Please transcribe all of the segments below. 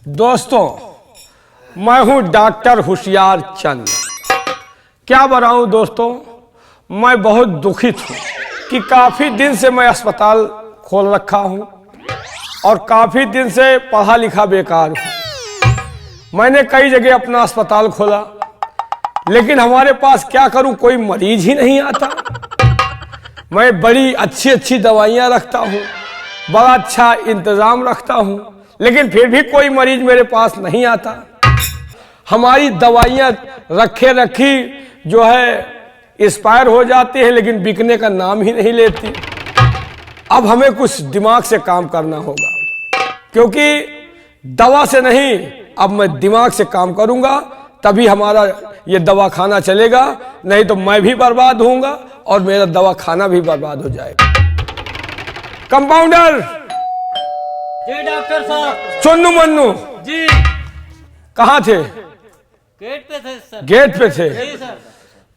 दोस्तों, मैं हूं डॉक्टर होशियार चंद। क्या बताऊं दोस्तों, मैं बहुत दुखित हूं कि काफ़ी दिन से मैं अस्पताल खोल रखा हूं और काफ़ी दिन से पढ़ा लिखा बेकार हूं। मैंने कई जगह अपना अस्पताल खोला, लेकिन हमारे पास क्या करूं, कोई मरीज ही नहीं आता। मैं बड़ी अच्छी अच्छी दवाइयां रखता हूं, बड़ा अच्छा इंतज़ाम रखता हूं, लेकिन फिर भी कोई मरीज मेरे पास नहीं आता। हमारी दवाइयाँ रखे रखी जो है एक्सपायर हो जाती है, लेकिन बिकने का नाम ही नहीं लेती। अब हमें कुछ दिमाग से काम करना होगा, क्योंकि दवा से नहीं, अब मैं दिमाग से काम करूंगा, तभी हमारा ये दवा खाना चलेगा। नहीं तो मैं भी बर्बाद होऊंगा और मेरा दवा खाना भी बर्बाद हो जाएगा। कंपाउंडर जी डॉक्टर साहब। चुन्नू मन्नू जी कहाँ थे? गेट पे थे सर। गेट पे थे। जी सर।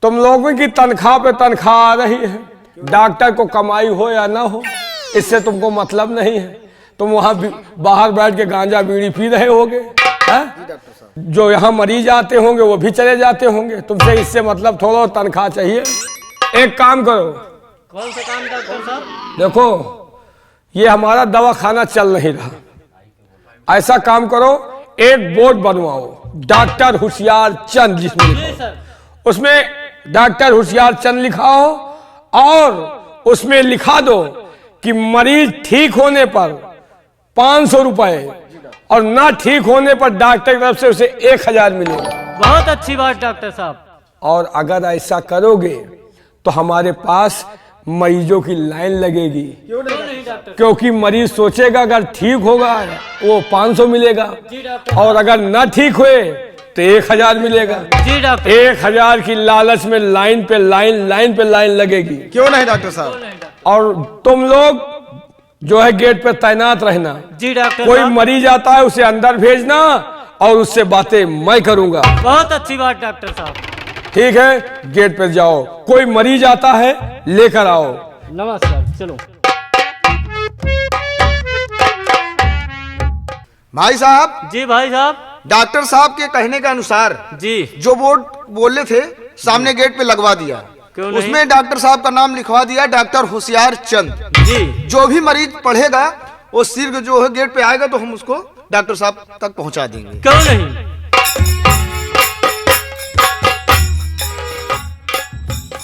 तुम लोगों की तनख्वाह पे तनख्वाह आ रही है, डॉक्टर को कमाई हो या ना हो इससे तुमको मतलब नहीं है। तुम वहां बाहर बैठ के गांजा बीड़ी पी रहे होगे, जो यहाँ मरीज आते होंगे वो भी चले जाते होंगे। तुमसे इससे मतलब थोड़ा तनख्वाह चाहिए। एक काम करो। कौन सा काम डॉक्टर साहब? देखो, ये हमारा दवा खाना चल नहीं रहा। ऐसा काम करो, एक बोर्ड बनवाओ, डॉक्टर होशियार चंद जिसमें जी लिखो। सर। उसमें डॉक्टर होशियार चंद लिखाओ और उसमें लिखा दो कि मरीज ठीक होने पर 500 रुपए और ना ठीक होने पर डॉक्टर की तरफ से उसे 1000 मिलेगा। बहुत अच्छी बात डॉक्टर साहब। और अगर ऐसा करोगे तो हमारे पास मरीजों की लाइन लगेगी। क्यों नहीं डॉक्टर? क्योंकि मरीज सोचेगा अगर ठीक होगा वो 500 मिलेगा, जी डॉक्टर। और अगर ना ठीक हुए तो 1000 मिलेगा। जी डॉक्टर। 1000 की लालच में लाइन पे लाइन लगेगी। क्यों नहीं डॉक्टर साहब? और तुम लोग जो है गेट पे तैनात रहना। जी डॉक्टर कोई साहब। मरीज आता है उसे अंदर भेजना और उससे बातें मैं करूंगा। बहुत अच्छी बात डॉक्टर साहब। ठीक है, गेट पे जाओ, कोई मरीज आता है लेकर आओ। नमस्कार, चलो। भाई साहब, जी भाई साहब। डॉक्टर साहब के कहने के अनुसार जी। जो बोर्ड बोले थे सामने गेट पे लगवा दिया। क्यों नहीं? उसमें डॉक्टर साहब का नाम लिखवा दिया, डॉक्टर होशियार चंद। जी। जो भी मरीज पढ़ेगा वो सिर्फ जो है गेट पे आएगा तो हम उसको डॉक्टर साहब तक पहुंचा देंगे। क्यों नहीं?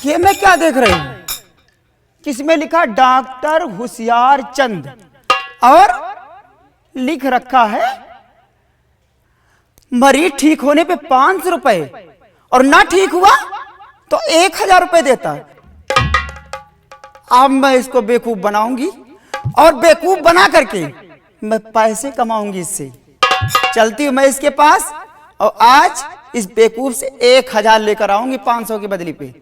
ये मैं क्या देख रही हूं? किसमें लिखा डॉक्टर होशियार चंद और लिख रखा है मरीज ठीक होने पे 500 रुपए और ना ठीक हुआ तो 1000 रुपए देता है। अब मैं इसको बेवकूफ बनाऊंगी और बेवकूफ बना करके मैं पैसे कमाऊंगी इससे। चलती हूं मैं इसके पास और आज इस बेवकूफ से 1000 लेकर आऊंगी 500 की बदली पे।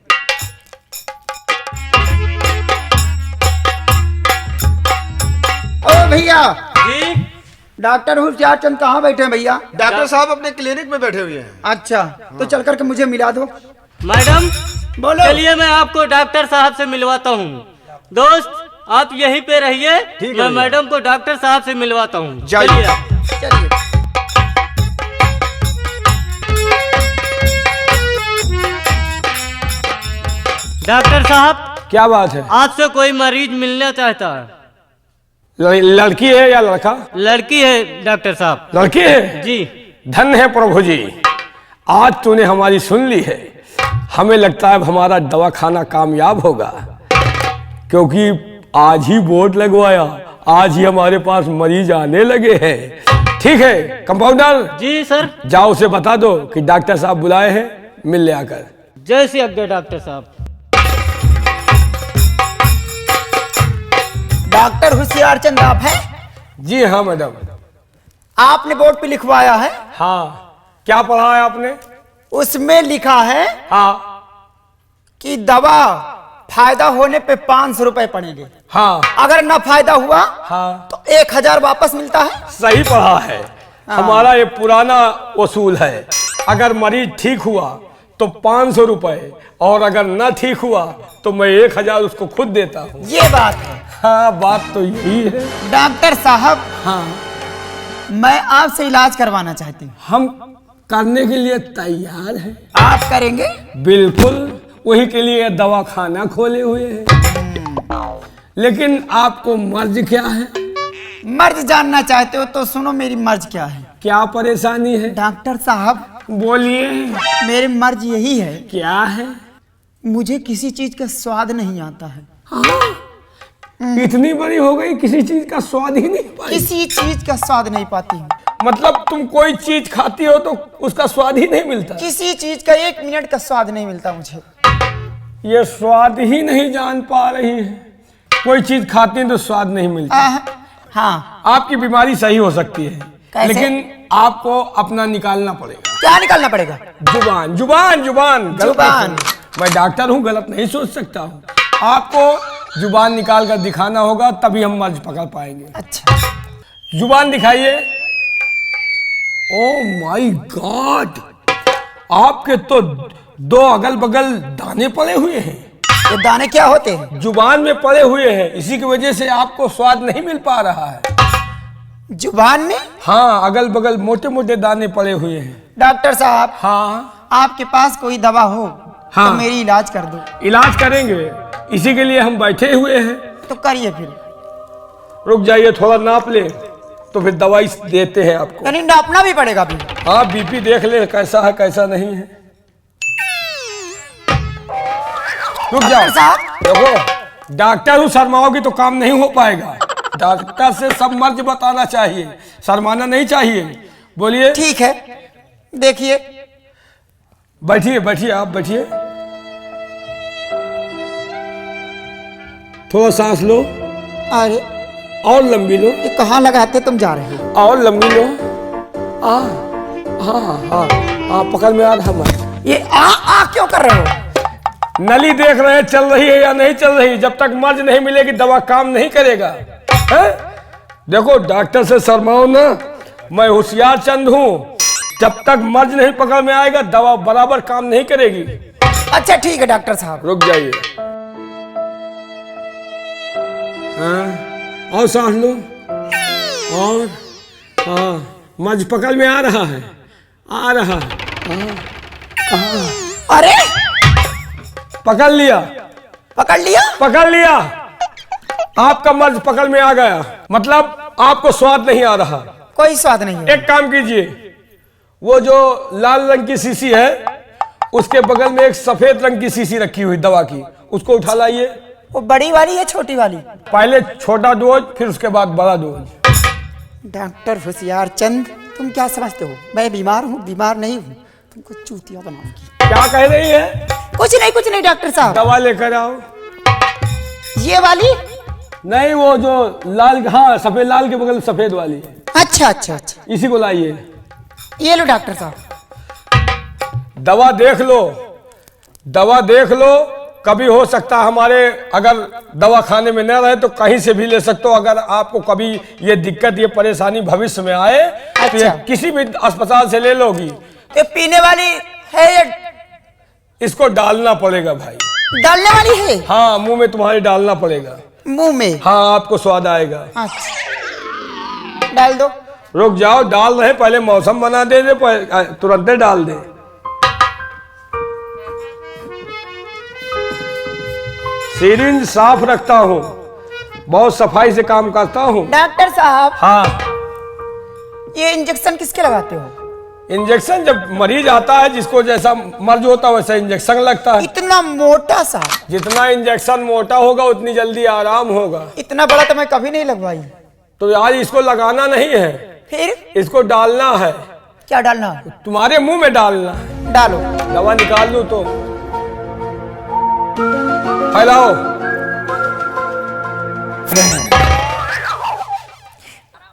ओ भैया, जी। डॉक्टर होशियार चंद कहाँ बैठे हैं भैया? डॉक्टर साहब अपने क्लिनिक में बैठे हुए हैं। अच्छा, तो चल करके मुझे मिला दो। मैडम बोलो। चलिए मैं आपको डॉक्टर साहब से मिलवाता हूँ। दोस्त आप यहीं पे रहिए, ठीक है मैं भैया। मैडम को डॉक्टर साहब से मिलवाता हूँ। जाइए। चलिए आप। चलिए। डॉक्टर साहब, क्या बात है? आपसे कोई मरीज मिलना चाहता है। लड़की है या लड़का? लड़की है डॉक्टर साहब। लड़की है। जी। धन है प्रभु जी, आज तूने हमारी सुन ली है। हमें लगता है हमारा दवाखाना कामयाब होगा, क्योंकि आज ही बोर्ड लगवाया, आज ही हमारे पास मरीज आने लगे हैं। ठीक है कंपाउंडर, जी सर। जाओ उसे बता दो कि डॉक्टर साहब बुलाए हैं, मिल ले आकर। जय श्री आज्ञा डॉक्टर साहब। डॉक्टर होशियार चंद आप हैं? जी हाँ मैडम। आपने बोर्ड पे लिखवाया है, हाँ, क्या पढ़ा है आपने? उसमें लिखा है हाँ कि दवा फायदा होने पे 500 रुपए पड़ेंगे, हाँ अगर ना फायदा हुआ हाँ, तो 1000 वापस मिलता है। सही पढ़ा है। हमारा ये पुराना उसूल है, अगर मरीज ठीक हुआ तो 500 रुपए और अगर न ठीक हुआ तो मैं 1000 उसको खुद देता हूँ। ये बात है। हाँ, बात तो यही है। डॉक्टर साहब, हाँ, मैं आपसे इलाज करवाना चाहती हूँ। हम करने के लिए तैयार हैं। आप करेंगे? बिल्कुल, वही के लिए दवा खाना खोले हुए हैं। लेकिन आपको मर्ज क्या है? मर्ज जानना चाहते हो तो सुनो मेरी मर्ज क्या है। क्या परेशानी है? डॉक्टर साहब बोलिए। मेरी मर्ज यही है, क्या है? मुझे किसी चीज का स्वाद नहीं आता है। इतनी बड़ी हो गई, किसी चीज का स्वाद ही नहीं पाई। किसी चीज का स्वाद नहीं पाती हूँ। मतलब तुम कोई चीज खाती हो तो उसका स्वाद ही नहीं मिलता? किसी चीज का 1 मिनट का स्वाद नहीं मिलता मुझे। ये स्वाद ही नहीं जान पा रही है। कोई चीज खाती है तो स्वाद नहीं मिलता। हाँ। आपकी बीमारी सही हो सकती है, कैसे? लेकिन आपको अपना निकालना पड़ेगा। क्या निकालना पड़ेगा? जुबान जुबान जुबान। जुबान। मैं डॉक्टर हूँ, गलत नहीं सोच सकता हूँ। आपको जुबान निकाल कर दिखाना होगा, तभी हम मर्ज पकड़ पाएंगे। अच्छा। जुबान दिखाइए। ओह माय गॉड, आपके तो 2 अगल बगल दाने पड़े हुए हैं। ये दाने क्या होते हैं? जुबान में पड़े हुए हैं, इसी की वजह से आपको स्वाद नहीं मिल पा रहा है। जुबान में? हाँ, अगल बगल मोटे मोटे दाने पड़े हुए हैं। डॉक्टर साहब, हाँ आपके पास कोई दवा हो हाँ। तो मेरी इलाज कर दो। इलाज करेंगे, इसी के लिए हम बैठे हुए हैं। तो करिए फिर। रुक जाइए, थोड़ा नाप ले तो फिर दवाई देते हैं आपको। यानी नापना भी पड़ेगा भी? हाँ, बीपी देख ले कैसा है कैसा नहीं है। रुक जाओ। डॉक्टर साहब, देखो, डॉक्टर हूँ, शर्माओगी तो काम नहीं हो पाएगा। डॉक्टर से सब मर्ज बताना चाहिए, शर्माना नहीं चाहिए। बोलिए। ठीक है, देखिए। बैठिए बैठिए, आप बैठिए। थोड़ा सांस लो, अरे और लंबी लो, ये कहाँ लगाते तुम जा रहे हो? और लंबी लो। हाँ हाँ हाँ हाँ, पकड़ में आ रहा है। ये आ क्यों कर रहे हो? नली देख रहे हैं चल रही है या नहीं चल रही। जब तक मर्ज नहीं मिलेगी दवा काम नहीं करेगा। है? देखो, डॉक्टर से शर्माओ ना, मैं होशियार चंद हूँ। जब तक मर्ज नहीं पकड़ में आएगा दवा बराबर काम नहीं करेगी। अच्छा ठीक है डॉक्टर साहब। रुक जाइए। हाँ, और सांस लो, और हाँ, मर्ज पकड़ में आ रहा है, आ रहा है। अरे पकड़ लिया, पकड़ लिया? पकड़ लिया। आपका मर्ज पकड़ में आ गया, मतलब आपको स्वाद नहीं आ रहा। कोई स्वाद नहीं है। एक काम कीजिए, वो जो लाल रंग की शीशी है उसके बगल में एक सफेद रंग की शीशी रखी हुई दवा की, उसको उठा लाइए। वो बड़ी वाली है छोटी वाली? पहले छोटा डोज, फिर उसके बाद बड़ा डोज। डॉक्टर होशियार चंद, तुम क्या समझते हो मैं बीमार हूँ? बीमार नहीं हूँ, तुमको चूतिया बनाऊंगी। क्या कह रही है? कुछ नहीं डॉक्टर साहब। दवा लेकर आओ। ये वाली? नहीं, वो जो लाल, हाँ, सफेद लाल के बगल में सफेद वाली है। अच्छा अच्छा अच्छा, इसी को लाइए। ये लो डॉक्टर साहब। दवा देख लो, दवा देख लो। कभी हो सकता है हमारे अगर दवा खाने में न रहे तो कहीं से भी ले सकते हो। अगर आपको कभी ये दिक्कत, ये परेशानी भविष्य में आए तो ये किसी भी अस्पताल से ले लोगी। ये पीने वाली है ये? इसको डालना पड़ेगा भाई। डालने वाली है? हाँ, मुंह में तुम्हारे डालना पड़ेगा। मुंह में? हाँ, आपको स्वाद आएगा। अच्छा, डाल दो। रुक जाओ, डाल रहे, पहले मौसम बना दे, तुरंत डाल दे। सिरिंज साफ रखता हूँ, बहुत सफाई से काम करता हूँ। डॉक्टर साहब, हाँ, ये इंजेक्शन किसके लगाते हो? इंजेक्शन जब मरीज आता है, जिसको जैसा मर्ज होता है वैसा इंजेक्शन लगता है। इतना मोटा सा? जितना इंजेक्शन मोटा होगा उतनी जल्दी आराम होगा। इतना बड़ा तो मैं कभी नहीं लगवाई। तो आज इसको लगाना नहीं है, फिर इसको डालना है। क्या डालना है? तुम्हारे मुंह में डालना है। डालो। दवा निकाल लूं तो फैलाओ।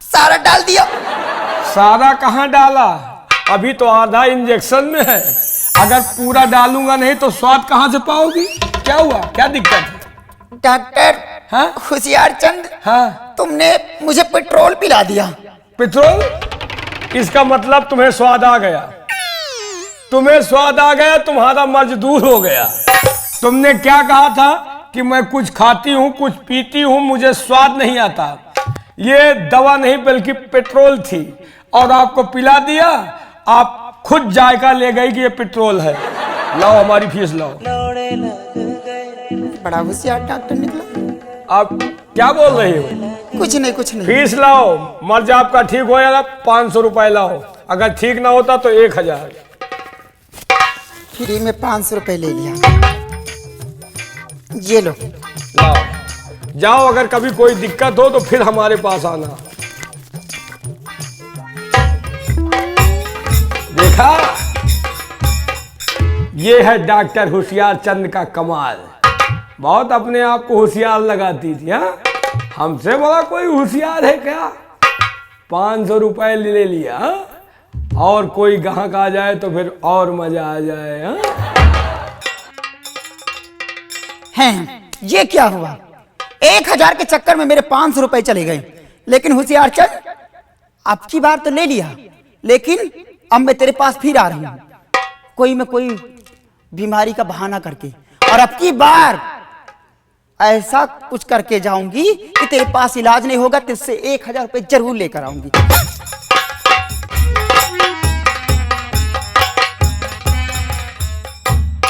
सारा डाल दिया। सारा कहाँ डाला? अभी तो आधा इंजेक्शन में है। अगर पूरा डालूंगा नहीं तो स्वाद कहाँ से पाओगी? क्या हुआ, क्या दिक्कत है? डॉक्टर हाँ? होशियार चंद, हाँ, तुमने मुझे पेट्रोल पिला दिया। पेट्रोल? इसका मतलब तुम्हें स्वाद आ गया। तुम्हें स्वाद आ गया, तुम्हारा मर्ज दूर हो गया। तुमने क्या कहा था कि मैं कुछ खाती हूँ, कुछ पीती हूँ, मुझे स्वाद नहीं आता। ये दवा नहीं बल्कि पेट्रोल थी और आपको पिला दिया, आप खुद जायका ले गई कि ये पेट्रोल है। लाओ हमारी फीस लाओ। बड़ा होशियार डॉक्टर निकला। आप क्या बोल रही हो? कुछ नहीं कुछ नहीं। फीस लाओ, मर्ज आपका ठीक हो जाएगा 500 रुपए लाओ, अगर ठीक ना होता तो 1000। फ्री में 500 रुपए ले लिया, ये लो। लाओ जाओ, अगर कभी कोई दिक्कत हो तो फिर हमारे पास आना। देखा, ये है डॉक्टर होशियार चंद का कमाल। बहुत अपने आप को होशियार लगाती थी। हाँ, हमसे बड़ा कोई होशियार है क्या? 500 रुपए ले लिया, और कोई ग्राहक आ जाए तो फिर और मजा आ जाए। हाँ? हैं, ये क्या हुआ? 1000 के चक्कर में मेरे 500 रुपए चले गए। लेकिन होशियार चंद, अब की बार तो ले लिया, लेकिन अब मैं तेरे पास फिर आ रही हूं, कोई मैं कोई बीमारी का बहाना करके, और अब की बार ऐसा कुछ करके जाऊंगी कि तेरे पास इलाज नहीं होगा, तुझसे 1000 रुपए जरूर लेकर आऊंगी।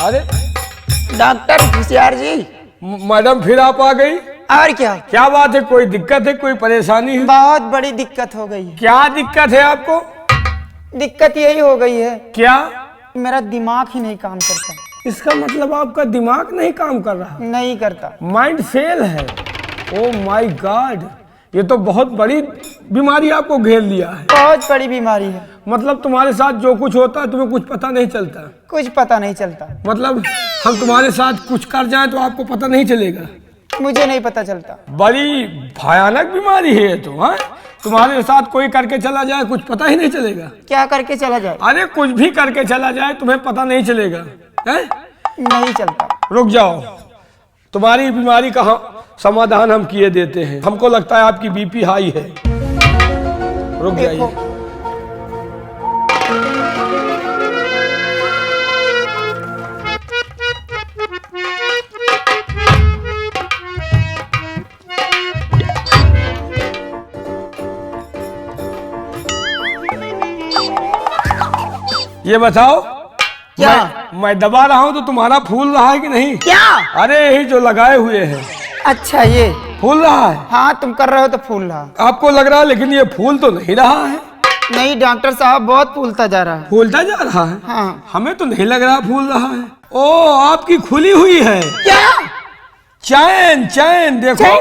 अरे डॉक्टर होशियार जी। मैडम फिर आप आ गई? और क्या? क्या बात है, कोई दिक्कत है, कोई परेशानी है? बहुत बड़ी दिक्कत हो गई है। क्या दिक्कत है आपको? दिक्कत यही हो गई है, क्या? मेरा दिमाग ही नहीं काम करता। इसका मतलब आपका दिमाग नहीं काम कर रहा, नहीं करता, माइंड फेल है। ओह माय गॉड, ये तो बहुत बड़ी बीमारी आपको घेर लिया है। बहुत बड़ी बीमारी है। मतलब तुम्हारे साथ जो कुछ होता है तुम्हें कुछ पता नहीं चलता? कुछ पता नहीं चलता। मतलब हम तुम्हारे साथ कुछ कर जाएं तो आपको पता नहीं चलेगा? मुझे नहीं पता चलता। बड़ी भयानक बीमारी है ये तो। हाँ, तुम्हारे साथ कोई करके चला जाए कुछ पता ही नहीं चलेगा? क्या करके चला जाए? अरे कुछ भी करके चला जाए तुम्हें पता नहीं चलेगा है? नहीं चलता। रुक जाओ, तुम्हारी बीमारी का समाधान हम किए देते हैं। हमको लगता है आपकी बीपी हाई है। रुक जाइए। ये बताओ, क्या? मैं दबा रहा हूं तो तुम्हारा फूल रहा है कि नहीं? क्या? अरे यही जो लगाए हुए हैं। अच्छा, ये फूल रहा है? हाँ, तुम कर रहे हो तो फूल रहा। आपको लग रहा है, लेकिन ये फूल तो नहीं रहा है। नहीं डॉक्टर साहब, बहुत फूलता जा रहा है। फूलता जा रहा है? हाँ। हमें तो नहीं लग रहा फूल रहा है। ओ, आपकी खुली हुई है। क्या? चैन चैन देखो,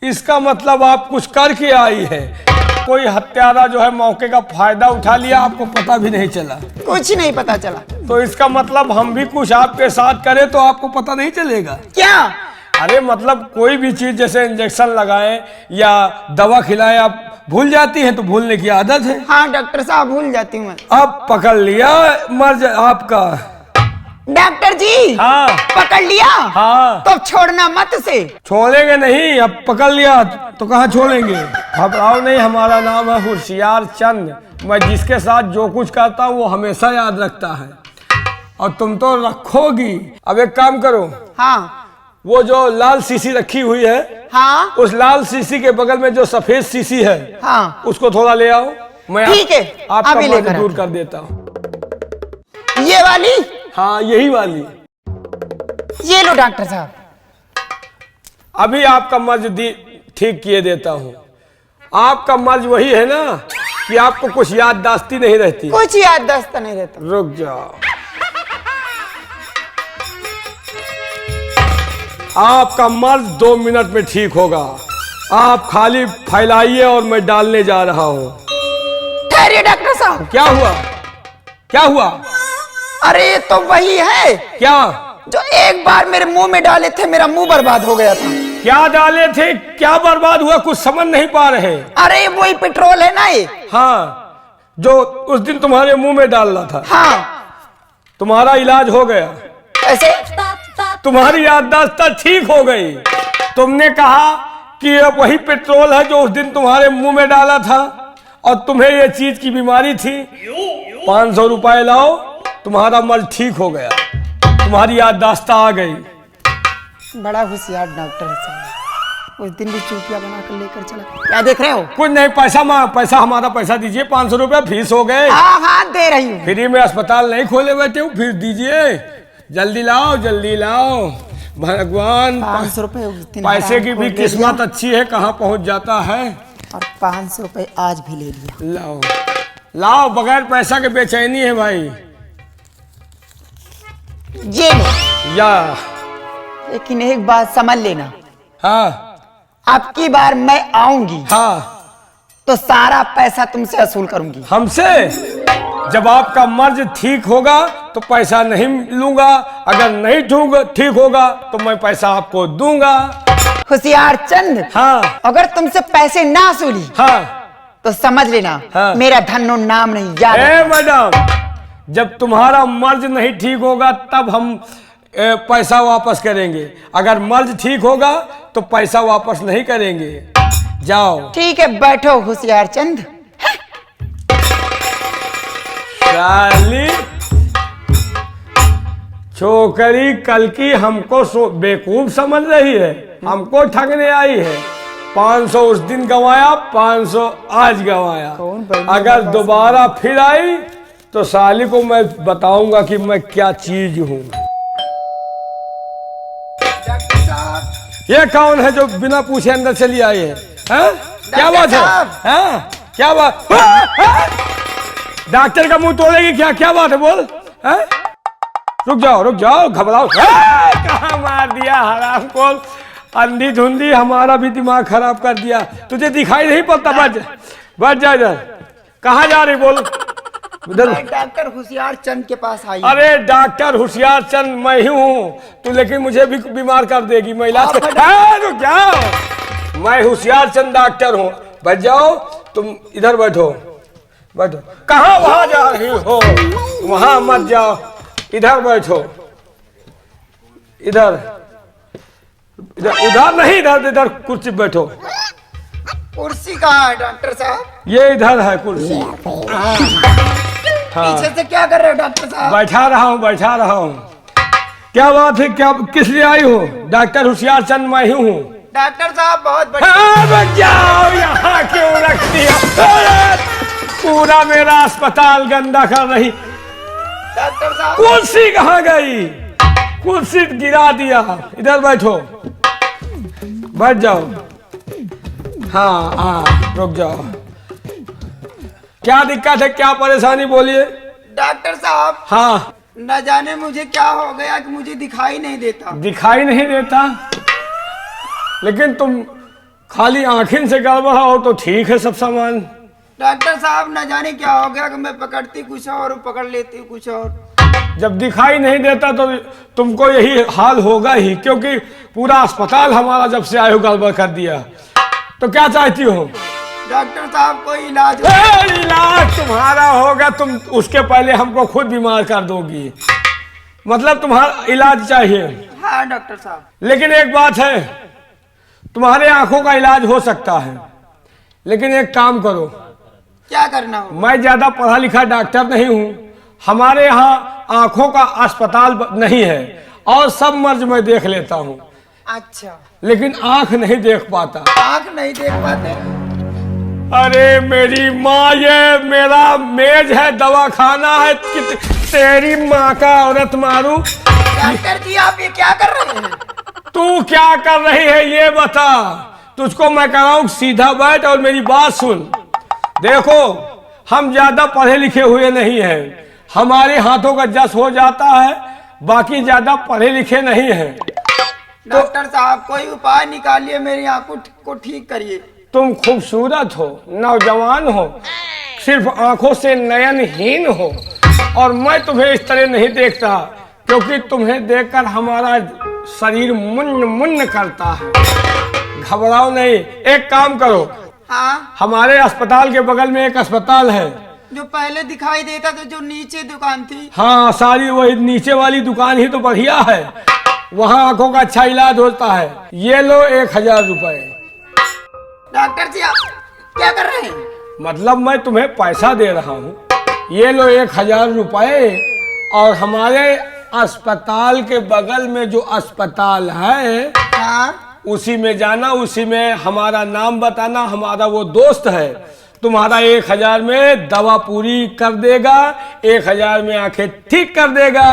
इसका मतलब आप कुछ करके आई है। कोई हत्यारा जो है मौके का फायदा उठा लिया, आपको पता भी नहीं चला। कुछ नहीं पता चला। तो इसका मतलब हम भी कुछ आपके साथ करें तो आपको पता नहीं चलेगा? क्या? अरे मतलब कोई भी चीज जैसे इंजेक्शन लगाएं या दवा खिलाएं, आप भूल जाती हैं, तो भूलने की आदत है। हाँ डॉक्टर साहब, भूल जाती हूँ मैं। अब पकड़ लिया मर्ज आपका। डॉक्टर जी। हाँ पकड़ लिया? हाँ। तो छोड़ना मत उसे। छोड़ेंगे नहीं, अब पकड़ लिया तो कहाँ छोड़ेंगे। घबराओ नहीं, हमारा नाम है होशियार चंद। मैं जिसके साथ जो कुछ करता हूँ वो हमेशा याद रखता है, और तुम तो रखोगी। अब एक काम करो, हाँ। वो जो लाल शीशी रखी हुई है, हाँ। उस लाल शीशी के बगल में जो सफेद शीशी है, हाँ। उसको थोड़ा ले आओ। मैं ठीक है, आपका अभी मर्ज लेकर दूर कर देता हूँ। ये वाली? हाँ यही वाली। ये लो डॉक्टर साहब। अभी आपका मर्ज ठीक किए देता हूँ। आपका मर्ज वही है ना कि आपको कुछ याददाश्ती नहीं रहती? कुछ याददाश्त नहीं रहता। रुक जाओ, आपका मर्ज 2 मिनट में ठीक होगा। आप खाली फैलाइए और मैं डालने जा रहा हूँ। ठहरिए डॉक्टर साहब। क्या हुआ? क्या हुआ? अरे ये तो वही है। क्या? जो एक बार मेरे मुंह में डाले थे, मेरा मुंह बर्बाद हो गया था। क्या डाले थे? क्या बर्बाद हुआ? कुछ समझ नहीं पा रहे। अरे वही पेट्रोल है ना ये। हाँ, जो उस दिन तुम्हारे मुंह में डाल रहा था। हाँ। तुम्हारा इलाज हो गया। ऐसे? तुम्हारी याददाश्त ठीक हो गई। तुमने कहा कि ये वही पेट्रोल है जो उस दिन तुम्हारे मुंह में डाला था, और तुम्हें ये चीज की बीमारी थी। 500 रुपए लाओ, तुम्हारा मर्ज ठीक हो गया, तुम्हारी याददाश्त आ गई। बड़ा होशियार डॉक्टर साहब, उस दिन भी चूतिया बनाकर लेकर चला। क्या देख रहे हो? कुछ नहीं, पैसा हमारा पैसा दीजिए, 500 रुपये फीस हो गए। हाँ दे रही हूँ। फ्री में अस्पताल नहीं खोले बैठे हूँ, फीस दीजिए, जल्दी लाओ जल्दी लाओ। भगवान 500 रुपए उस दिन पैसे की हराम भी खोर दे किस्मत दिया, अच्छी है, कहाँ पहुँच जाता है। और 500 रुपए आज भी ले लिया। लाओ लाओ, बगैर पैसा के बेचैनी है भाई। ये लो। या लेकिन एक बात समझ लेना, हाँ अब की बार मैं आऊंगी हाँ, तो सारा पैसा तुमसे वसूल करूंगी। हमसे? जब आपका मर्ज ठीक होगा तो पैसा नहीं लूंगा, अगर नहीं ठीक होगा तो मैं पैसा आपको दूंगा। होशियार चंद, हाँ अगर तुमसे पैसे ना वसूली हाँ। तो समझ लेना हाँ। मेरा धनो नाम नहीं याद है। ए मैडम, जब तुम्हारा मर्ज नहीं ठीक होगा तब हम पैसा वापस करेंगे, अगर मर्ज ठीक होगा तो पैसा वापस नहीं करेंगे। जाओ। ठीक है, बैठो होशियार चंद। साली छोकरी कल की हमको बेवकूफ समझ रही है, हमको ठगने आई है। 500 उस दिन गंवाया, 500 आज गंवाया। कौन बनी अगर दोबारा फिर आई तो साली को मैं बताऊंगा कि मैं क्या चीज हूँ। ये कौन है जो बिना पूछे अंदर चली आई है? हैं? क्या बात है? हैं? क्या बात? डॉक्टर का मुंह तोड़ेगी क्या? क्या बात है, बोल। हैं? रुक जाओ, घबराओ। कहाँ मार दिया हराम खोर, अंधी धुंधी हमारा भी दिमाग खराब कर दिया। तुझे दिखाई नहीं पड़ता? बच जा इधर। कहाँ जा रही, बोल। उधर। डॉक्टर होशियार चंद के पास आई। अरे डॉक्टर होशियार चंद मैं ही हूँ, तू लेकिन मुझे भी बीमार कर देगी। मैं इलाज रुक जाओ, मैं होशियार चंद डॉक्टर हूँ। बैठ जाओ, तुम इधर बैठो। कहाँ वहां जा रही हो? वहां मत जाओ, इधर बैठो। इधर उधर नहीं, इधर कुर्सी पे बैठो। कुर्सी कहाँ है डॉक्टर साहब? ये इधर है कुर्सी। हाँ। पीछे से क्या कर रहे हो डॉक्टर साहब? बैठा रहा हूँ। क्या बात है, क्या किस लिए आई हो? डॉक्टर होशियार चंद मैं ही हूँ। डॉक्टर साहब बहुत बढ़िया। हाँ, बच जाओ, यहाँ क्यों रख दिया? पूरा मेरा अस्पताल गंदा कर रही। डॉक्टर साहब कुर्सी कहाँ गई? कुर्सी गिरा दिया। इधर बैठो, बैठ जाओ। हाँ, रुक जाओ। क्या दिक्कत है, क्या परेशानी, बोलिए। डॉक्टर साहब, हाँ। न जाने मुझे क्या हो गया कि मुझे दिखाई नहीं देता। दिखाई नहीं देता? लेकिन तुम खाली आंखिन से गड़बड़ हो तो ठीक है सब सामान। डॉक्टर साहब, न जाने क्या हो गया कि मैं पकड़ती कुछ और पकड़ लेती कुछ और। जब दिखाई नहीं देता तो तुमको यही हाल होगा ही, क्योंकि पूरा अस्पताल हमारा जब से आए हो गड़बड़ कर दिया। तो क्या चाहती हो? डॉक्टर साहब कोई इलाज इलाज तुम्हारा होगा, तुम उसके पहले हमको खुद बीमार कर दोगी। मतलब तुम्हारा इलाज चाहिए? हाँ डॉक्टर साहब। लेकिन एक बात है, तुम्हारे आंखों का इलाज हो सकता है, लेकिन एक काम करो। क्या करना हो? मैं ज्यादा पढ़ा लिखा डॉक्टर नहीं हूँ, हमारे यहाँ आंखों का अस्पताल नहीं है, और सब मर्ज मैं देख लेता हूँ। अच्छा। लेकिन आंख नहीं देख पाता। आंख नहीं देख पाते? अरे मेरी माँ, ये मेरा मेज है, दवाखाना है, तेरी माँ का औरत मारू। डॉक्टर जी आप ये क्या कर रहे हैं? तू क्या कर रही है ये बता। तुझको मैं कह रहा हूँ सीधा बैठ और मेरी बात सुन। देखो, हम ज्यादा पढ़े लिखे हुए नहीं हैं, हमारे हाथों का जस हो जाता है, बाकी ज्यादा पढ़े लिखे नहीं हैं। डॉक्टर साहब कोई उपाय निकालिए, मेरी आंखों को ठीक करिए। तुम खूबसूरत हो, नौजवान हो, सिर्फ आंखों से नयनहीन हो, और मैं तुम्हें इस तरह नहीं देखता, क्योंकि तुम्हें देखकर हमारा शरीर मुन्न मुन्न करता है। घबराओ नहीं, एक काम करो। हाँ? हमारे अस्पताल के बगल में एक अस्पताल है, जो पहले दिखाई देता था, जो नीचे दुकान थी। हाँ, सारी वही नीचे वाली दुकान ही तो बढ़िया है, वहाँ आंखों का अच्छा इलाज होता है। ये लो 1000 रुपए। डॉक्टर जी आप क्या कर रहे हैं? मतलब मैं तुम्हें पैसा दे रहा हूँ, ये लो 1000 रुपए, और हमारे अस्पताल के बगल में जो अस्पताल है, हाँ? उसी में जाना, उसी में हमारा नाम बताना, हमारा वो दोस्त है, तुम्हारा 1000 में दवा पूरी कर देगा, 1000 में आंखें ठीक कर देगा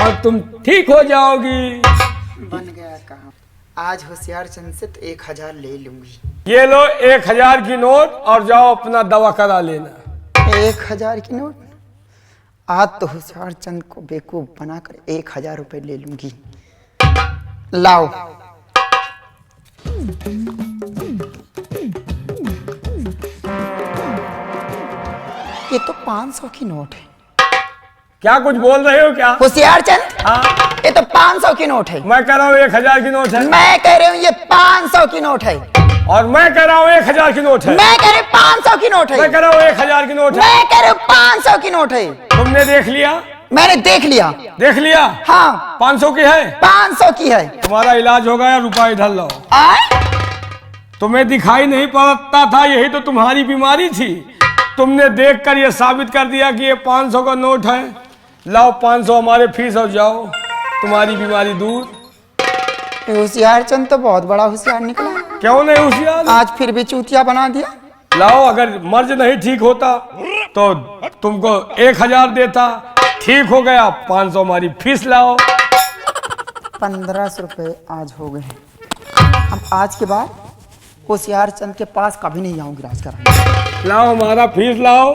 और तुम ठीक हो जाओगी। बन गया काम। आज होशियार चंद से तो 1000 ले लूंगी। ये लो 1000 की नोट और जाओ अपना दवा करा लेना। 1000 की नोट? आज तो होशियार चंद को बेवकूफ बनाकर 1000 रुपए ले लूंगी। लाओ। ये तो 500 की नोट है। क्या कुछ बोल रहे हो क्या? होशियार चंद, हाँ, ये तो 500 की नोट है। मैं कह रहा हूँ 1000 की नोट है। मैं कह रही हूँ ये 500 की नोट है। और मैं कह रहा हूँ 1000 की नोट है। मैं कह रही हूँ 500 की नोट है। मैं कह रहा हूँ 1000 की नोट है। मैं कह रही हूँ 500 की नोट है। तुमने देख लिया? मैंने देख लिया। देख लिया? हाँ, 500 की है। 500 की है। तुम्हारा इलाज हो गया, रुपया इधर लो। आए? तुम्हें दिखाई नहीं पड़ता था, यही तो तुम्हारी बीमारी थी। तुमने देखकर ये साबित कर दिया कि ये 500 का नोट है। लाओ 500 हमारे फीस और जाओ, तुम्हारी बीमारी दूर। होशियार चंद तो बहुत बड़ा होशियार निकला। क्यों नहीं होशियार? आज फिर भी चूतिया बना दिया। लाओ, अगर मर्ज नहीं ठीक होता तो तुमको 1000 देता, ठीक हो गया 500 हमारी फीस लाओ। 1500 रुपए आज हो गए। अब आज के बाद होशियार चंद के पास कभी नहीं आऊंगी इलाज कराने। लाओ हमारा फीस लाओ।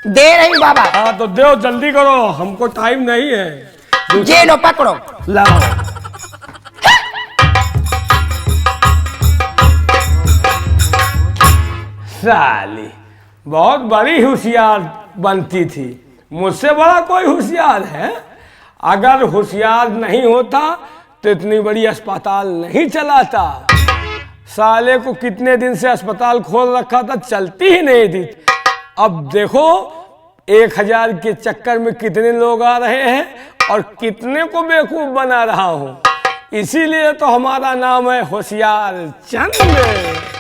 दे रही बाबा। हाँ तो दो, जल्दी करो, हमको टाइम नहीं है। ये लो पकड़ो। लाओ। साली बहुत बड़ी होशियार बनती थी, मुझसे बड़ा कोई होशियार है? अगर होशियार नहीं होता तो इतनी बड़ी अस्पताल नहीं चलाता। साले को कितने दिन से अस्पताल खोल रखा था, चलती ही नहीं थी। अब देखो 1000 के चक्कर में कितने लोग आ रहे हैं और कितने को बेवकूफ बना रहा हूं। इसीलिए तो हमारा नाम है होशियार चंद।